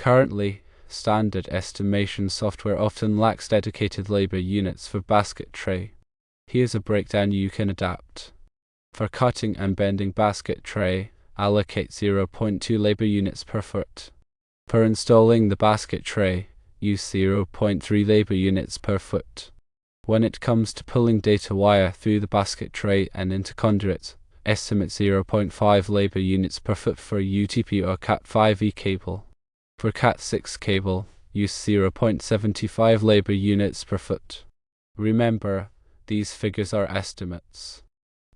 Currently, standard estimation software often lacks dedicated labor units for basket tray. Here's a breakdown you can adapt. For cutting and bending basket tray, allocate 0.2 labor units per foot. For installing the basket tray, use 0.3 labor units per foot. When it comes to pulling data wire through the basket tray and into conduits, estimate 0.5 labor units per foot for UTP or Cat5e cable. For Cat6 cable, use 0.75 labor units per foot. Remember, these figures are estimates.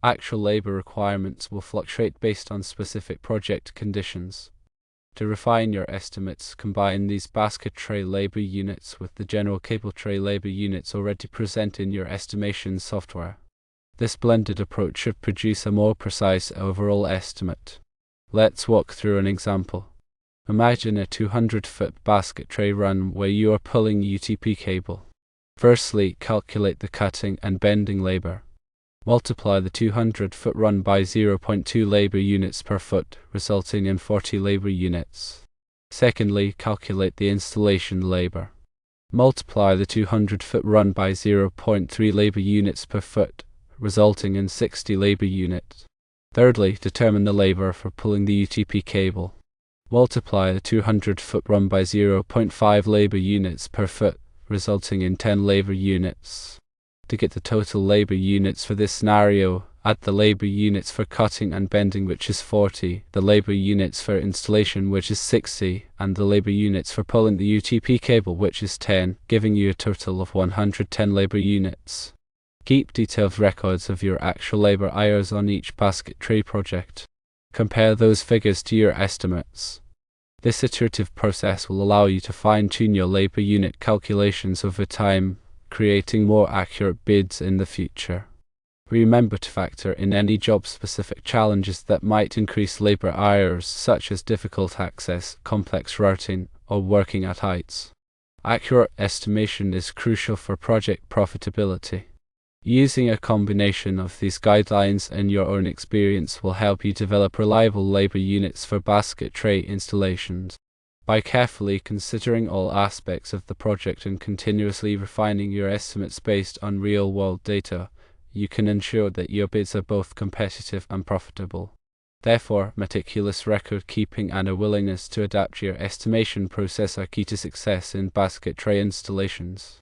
Actual labor requirements will fluctuate based on specific project conditions. To refine your estimates, combine these basket tray labor units with the general cable tray labor units already present in your estimation software. This blended approach should produce a more precise overall estimate. Let's walk through an example. Imagine a 200-foot basket tray run where you are pulling UTP cable. Firstly, calculate the cutting and bending labor. Multiply the 200-foot run by 0.2 labor units per foot, resulting in 40 labor units. Secondly, calculate the installation labor. Multiply the 200-foot run by 0.3 labor units per foot, resulting in 60 labor units. Thirdly, determine the labor for pulling the UTP cable. Multiply the 200-foot run by 0.5 labor units per foot, resulting in 10 labor units. To get the total labor units for this scenario, add the labor units for cutting and bending, which is 40, the labor units for installation, which is 60, and the labor units for pulling the UTP cable, which is 10, giving you a total of 110 labor units. Keep detailed records of your actual labor hours on each basket tray project. Compare those figures to your estimates. This iterative process will allow you to fine-tune your labor unit calculations over time, creating more accurate bids in the future. Remember to factor in any job-specific challenges that might increase labor hours, such as difficult access, complex routing, or working at heights. Accurate estimation is crucial for project profitability. Using a combination of these guidelines and your own experience will help you develop reliable labor units for basket tray installations. By carefully considering all aspects of the project and continuously refining your estimates based on real-world data, you can ensure that your bids are both competitive and profitable. Therefore, meticulous record keeping and a willingness to adapt your estimation process are key to success in basket tray installations.